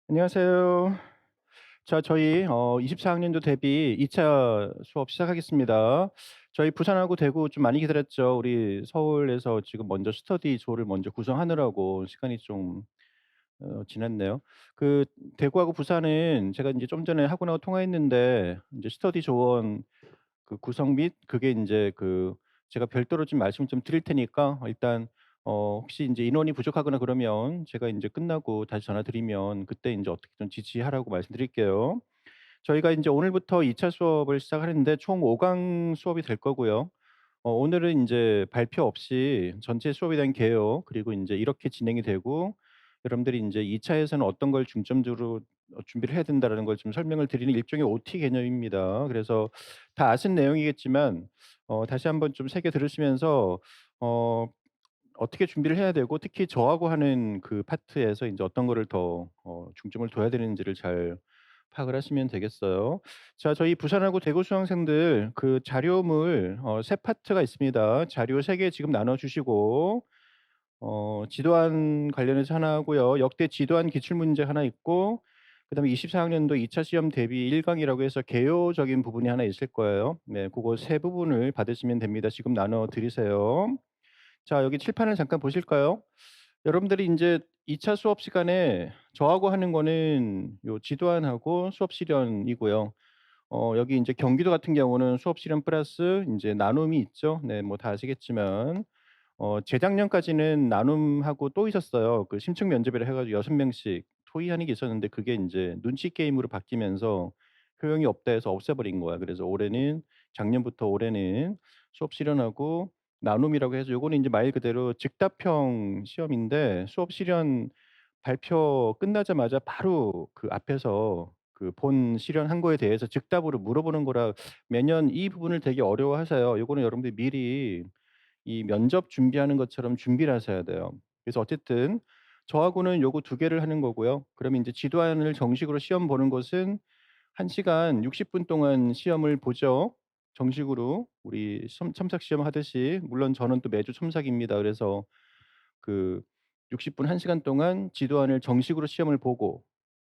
안녕하세요. 자, 저희 24 학년도 대비 2차 수업 시작하겠습니다. 저희 부산하고 대구 좀 많이 기다렸죠. 우리 서울에서 지금 먼저 스터디 조를 먼저 구성하느라고 시간이 좀 지났네요. 그 대구하고 부산은 제가 인제 좀 전에 학원하고 통화했는데 인제 스터디 조원 그 구성 및 그게 인제 제가 별도로 좀 말씀을 좀 드릴 테니까 일단 혹시 인제 인원이 부족하거나 그러면 제가 인제 끝나고 다시 전화 드리면 그때 인제 어떻게 좀 지시하라고 말씀드릴게요. 저희가 인제 오늘부터 2차 수업을 시작하는데 총 5강 수업이 될 거고요. 오늘은 인제 발표 없이 전체 수업에 대한 개요 그리고 인제 이렇게 진행이 되고 여러분들이 인제 2 차에서는 어떤 걸 중점적으로 준비를 해야 된다라는 걸 좀 설명을 드리는 일종의 OT 개념입니다. 그래서 다 아시는 내용이겠지만 다시 한번 좀 새겨 들으시면서 어 어떻게 준비를 해야 되고 특히 저하고 하는 그 파트에서 인제 어떤 거를 더 중점을 둬야 되는지를 잘 파악을 하시면 되겠어요. 자, 저희 부산하고 대구 수강생들 그 자료물 3 파트가 있습니다. 자료 3개 지금 나눠 주시고 지도안 관련해서 하나 하고요. 역대 지도안 기출문제 하나 있고 그다음에 24 학년도 2차 시험 대비 1 강이라고 해서 개요적인 부분이 하나 있을 거예요. 네, 고거 세 부분을 받으시면 됩니다. 지금 나눠 드리세요. 자, 여기 칠판을 잠깐 보실까요? 여러분들이 인제 2차 수업 시간에 저하고 하는 거는 요 지도안하고 수업 실연이고요. 여기 인제 경기도 같은 경우는 수업 실연 플러스 인제 나눔이 있죠. 네, 뭐 다 아시겠지만 재작년까지는 나눔하고 또 있었어요. 그 심층 면접이라 해 가지고 6 명씩 토의하는 게 있었는데 그게 인제 눈치 게임으로 바뀌면서 효용이 없다 해서 없애 버린 거야. 그래서 작년부터 올해는 수업 실연하고 나눔이라고 해서 요거는 인제 말 그대로 즉답형 시험인데 수업 실연 발표 끝나자마자 바로 그 앞에서 그 본 실연한 거에 대해서 즉답으로 물어보는 거라 매년 이 부분을 되게 어려워하세요. 요거는 여러분들이 미리 이 면접 준비하는 것처럼 준비를 하셔야 돼요. 그래서 어쨌든 저하고는 요거 두 개를 하는 거고요. 그러면 인제 지도안을 정식으로 시험 보는 것은 1 시간 60분 동안 시험을 보죠. 정식으로 우리 첨삭 시험 하듯이. 물론 저는 또 매주 첨삭입니다. 그래서 그 60분 1 시간 동안 지도안을 정식으로 시험을 보고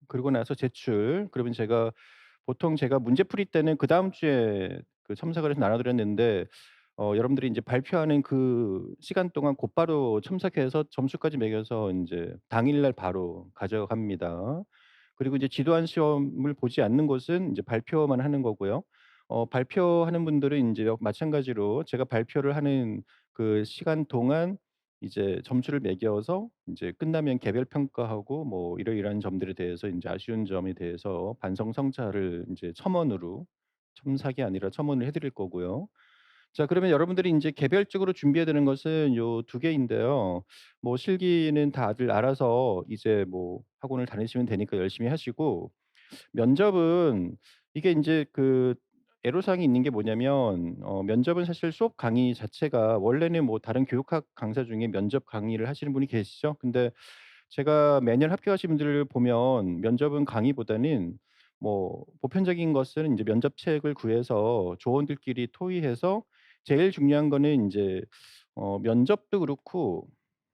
그러고 나서 제출. 그러면 제가 문제풀이 때는 그다음 주에 그 첨삭을 해서 나눠 드렸는데 여러분들이 인제 발표하는 그 시간 동안 곧바로 첨삭해서 점수까지 매겨서 인제 당일날 바로 가져갑니다. 그리고 이제 지도안 시험을 보지 않는 곳은 인제 발표만 하는 거고요. 발표하는 분들은 인제 마찬가지로 제가 발표를 하는 그 시간 동안 이제 점수를 매겨서 인제 끝나면 개별 평가하고 뭐 이러이러한 점들에 대해서 인제 아쉬운 점에 대해서 반성 성찰을 인제 첨언으로 첨삭이 아니라 첨언을 해 드릴 거고요. 자, 그러면 여러분들이 인제 개별적으로 준비해야 되는 것은 요 두 개인데요. 뭐 실기는 다들 알아서 이제 뭐 학원을 다니시면 되니까 열심히 하시고 면접은 이게 인제 애로사항이 있는 게 뭐냐면 면접은 사실 수업 강의 자체가 원래는 뭐 다른 교육학 강사 중에 면접 강의를 하시는 분이 계시죠. 근데 제가 매년 합격하신 분들을 보면 면접은 강의보다는 뭐 보편적인 것은 인제 면접책을 구해서 조원들끼리 토의해서 제일 중요한 거는 인제 면접도 그렇고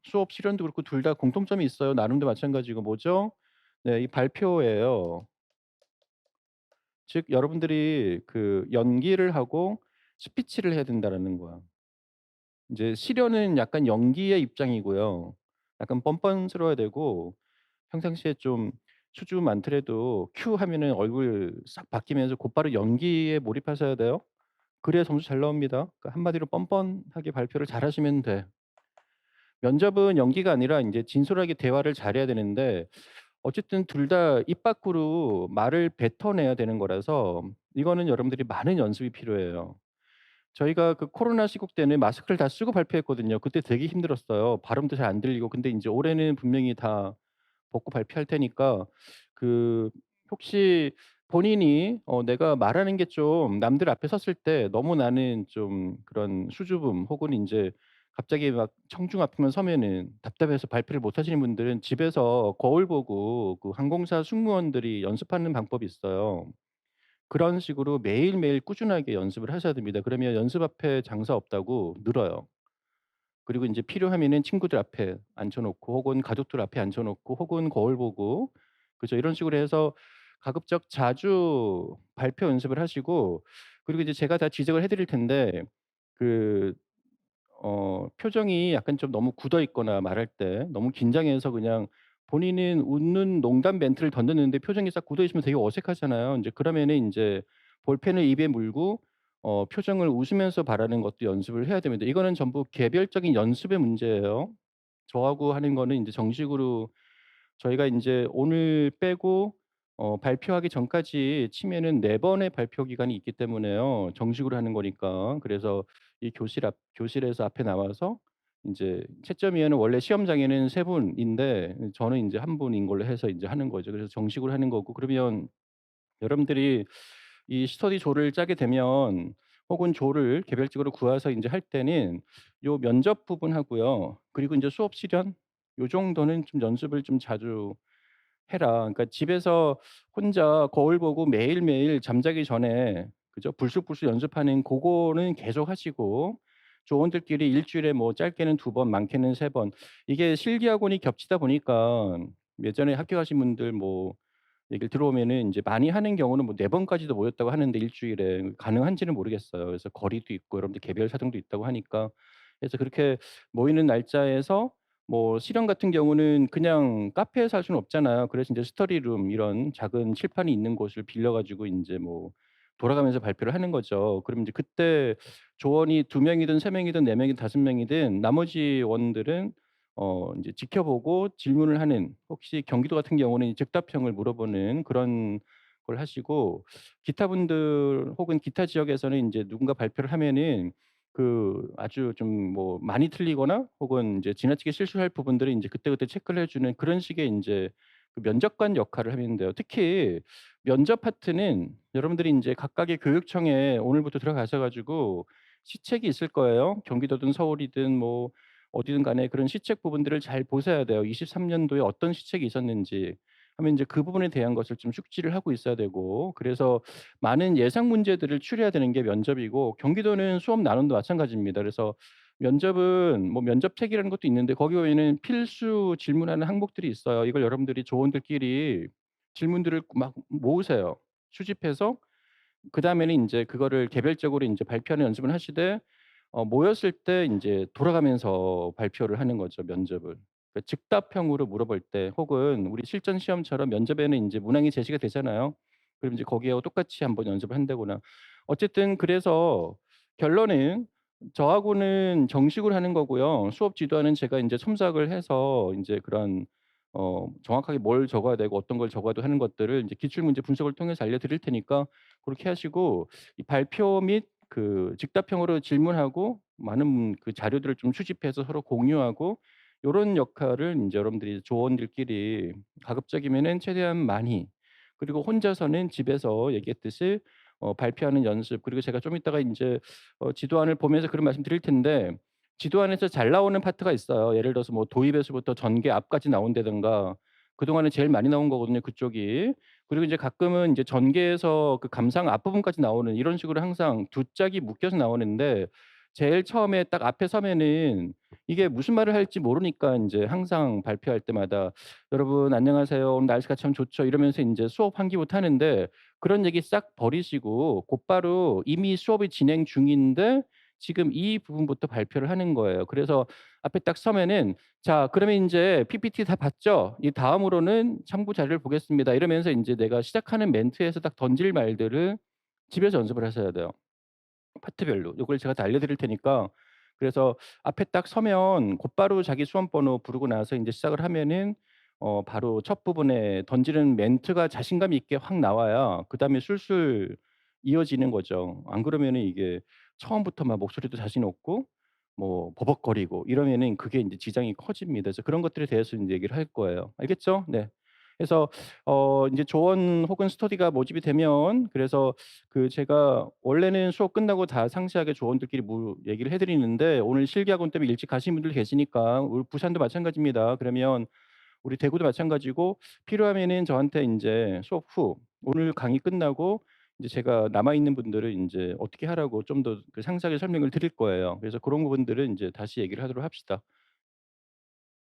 수업 실연도 그렇고 둘 다 공통점이 있어요. 나눔도 마찬가지고 뭐죠? 네, 이 발표예요. 즉 여러분들이 연기를 하고 스피치를 해야 된다라는 거야. 인제 실연은 약간 연기의 입장이고요. 약간 뻔뻔스러워야 되고 평상시에 좀 수줍음 많더라도 큐 하면은 얼굴 싹 바뀌면서 곧바로 연기에 몰입하셔야 돼요. 그래야 점수 잘 나옵니다. 그러니까 한마디로 뻔뻔하게 발표를 잘하시면 돼. 면접은 연기가 아니라 인제 진솔하게 대화를 잘해야 되는데 어쨌든 둘 다 입 밖으로 말을 뱉어내야 되는 거라서 이거는 여러분들이 많은 연습이 필요해요. 저희가 그 코로나 시국 때는 마스크를 다 쓰고 발표했거든요. 그때 되게 힘들었어요. 발음도 잘 안 들리고. 근데 인제 올해는 분명히 다 벗고 발표할 테니까 그 혹시 본인이 내가 말하는 게 좀 남들 앞에 섰을 때 너무 나는 좀 그런 수줍음 혹은 인제 갑자기 막 청중 앞에만 서면은 답답해서 발표를 못 하시는 분들은 집에서 거울 보고 그 항공사 승무원들이 연습하는 방법이 있어요. 그런 식으로 매일매일 꾸준하게 연습을 하셔야 됩니다. 그러면 연습 앞에 장사 없다고 늘어요. 그리고 인제 필요하면은 친구들 앞에 앉혀 놓고 혹은 가족들 앞에 앉혀 놓고 혹은 거울 보고 그죠. 이런 식으로 해서 가급적 자주 발표 연습을 하시고, 그리고 이제 제가 다 지적을 해 드릴 텐데 그 표정이 약간 좀 너무 굳어 있거나 말할 때 너무 긴장해서 그냥 본인은 웃는 농담 멘트를 던졌는데 표정이 싹 굳어 있으면 되게 어색하잖아요. 인제 그러면은 인제 볼펜을 입에 물고 표정을 웃으면서 말하는 것도 연습을 해야 됩니다. 이거는 전부 개별적인 연습의 문제예요. 저하고 하는 거는 인제 정식으로 저희가 인제 오늘 빼고 발표하기 전까지 치면은 4 번의 발표 기간이 있기 때문에요. 정식으로 하는 거니까. 그래서 이 교실에서 앞에 나와서 인제 채점위원은 원래 시험장에는 3 분인데 저는 인제 1 분인 걸로 해서 인제 하는 거죠. 그래서 정식으로 하는 거고, 그러면 여러분들이 이 스터디 조를 짜게 되면 혹은 조를 개별적으로 구해서 인제 할 때는 요 면접 부분하고요. 그리고 인제 수업 실현 요 정도는 좀 연습을 좀 자주 해라. 그러니까 집에서 혼자 거울 보고 매일매일 잠자기 전에 그죠? 불쑥불쑥 연습하는 고거는 계속 하시고, 조원들끼리 일 주일에 뭐 짧게는 2 번 많게는 3 번, 이게 실기학원이 겹치다 보니까 예전에 학교 가신 분들 뭐 얘기를 들어보면은 인제 많이 하는 경우는 뭐 4 번까지도 모였다고 하는데 일 주일에 가능한지는 모르겠어요. 그래서 거리도 있고 여러분들 개별 사정도 있다고 하니까. 그래서 그렇게 모이는 날짜에서 뭐 실험 같은 경우는 그냥 카페에서 할 수는 없잖아요. 그래서 인제 스터디룸 이런 작은 칠판이 있는 곳을 빌려 가지고 인제 뭐 돌아가면서 발표를 하는 거죠. 그럼 인제 그때 조원이 2 명이든 3 명이든 4 명이든 5 명이든 나머지 원들은 인제 지켜보고 질문을 하는, 혹시 경기도 같은 경우는 즉답형을 물어보는 그런 걸 하시고, 기타 분들 혹은 기타 지역에서는 인제 누군가 발표를 하면은 아주 좀 뭐 많이 틀리거나 혹은 인제 지나치게 실수할 부분들을 인제 그때그때 체크를 해 주는 그런 식의 인제 그 면접관 역할을 하는데요. 특히 면접 파트는 여러분들이 인제 각각의 교육청에 오늘부터 들어가셔 가지고 시책이 있을 거예요. 경기도든 서울이든 뭐 어디든 간에 그런 시책 부분들을 잘 보셔야 돼요. 23 년도에 어떤 시책이 있었는지 하면 인제 그 부분에 대한 것을 좀 숙지를 하고 있어야 되고, 그래서 많은 예상 문제들을 추려야 되는 게 면접이고, 경기도는 수업 나눔도 마찬가지입니다. 그래서 면접은 뭐 면접책이라는 것도 있는데 거기 보면은 필수 질문하는 항목들이 있어요. 이걸 여러분들이 조원들끼리 질문들을 막 모으세요. 수집해서 그다음에는 인제 그거를 개별적으로 인제 발표하는 연습을 하시되 모였을 때 인제 돌아가면서 발표를 하는 거죠, 면접을. 그러니까 즉답형으로 물어볼 때 혹은 우리 실전 시험처럼 면접에는 인제 문항이 제시가 되잖아요. 그럼 이제 거기하고 똑같이 한번 연습을 한다거나. 어쨌든 그래서 결론은 저하고는 정식으로 하는 거고요. 수업 지도하는 제가 인제 첨삭을 해서 인제 그런 정확하게 뭘 적어야 되고 어떤 걸 적어야 하는 것들을 인제 기출 문제 분석을 통해서 알려 드릴 테니까 고렇게 하시고, 이 발표 및 즉답형으로 질문하고 많은 그 자료들을 좀 수집해서 서로 공유하고 요런 역할을 인제 여러분들이 조원들끼리 가급적이면은 최대한 많이, 그리고 혼자서는 집에서 얘기했듯이 발표하는 연습, 그리고 제가 좀 이따가 인제 지도안을 보면서 그런 말씀 드릴 텐데 지도안에서 잘 나오는 파트가 있어요. 예를 들어서 뭐 도입에서부터 전개 앞까지 나온다든가, 그동안에 제일 많이 나온 거거든요, 그쪽이. 그리고 이제 가끔은 이제 전개에서 그 감상 앞부분까지 나오는 이런 식으로 항상 두 짝이 묶여서 나오는데, 제일 처음에 딱 앞에 서면은 이게 무슨 말을 할지 모르니까 인제 항상 발표할 때마다 "여러분 안녕하세요. 오늘 날씨가 참 좋죠." 이러면서 인제 수업 환기부터 하는데, 그런 얘기 싹 버리시고 곧바로 이미 수업이 진행 중인데 지금 이 부분부터 발표를 하는 거예요. 그래서 앞에 딱 서면은 "자 그러면 인제 PPT 다 봤죠? 이 다음으로는 참고 자료를 보겠습니다." 이러면서 인제 내가 시작하는 멘트에서 딱 던질 말들을 집에서 연습을 하셔야 돼요, 파트별로. 요걸 제가 다 알려 드릴 테니까. 그래서 앞에 딱 서면 곧바로 자기 수험 번호 부르고 나서 인제 시작을 하면은 바로 첫 부분에 던지는 멘트가 자신감 있게 확 나와야 그다음에 술술 이어지는 거죠. 안 그러면은 이게 처음부터 막 목소리도 자신 없고 뭐 버벅거리고 이러면은 그게 인제 지장이 커집니다. 그래서 그런 것들에 대해서 인제 얘기를 할 거예요. 알겠죠? 네. 그래서 인제 조언 혹은 스터디가 모집이 되면, 그래서 제가 원래는 수업 끝나고 다 상세하게 조원들끼리 얘기를 해 드리는데 오늘 실기학원 때문에 일찍 가시는 분들 계시니까, 우리 부산도 마찬가지입니다. 그러면 우리 대구도 마찬가지고 필요하면은 저한테 인제 수업 후 오늘 강의 끝나고 이제 제가 남아 있는 분들을 인제 어떻게 하라고 좀 더 그 상세하게 설명을 드릴 거예요. 그래서 고런 부분들은 인제 다시 얘기를 하도록 합시다.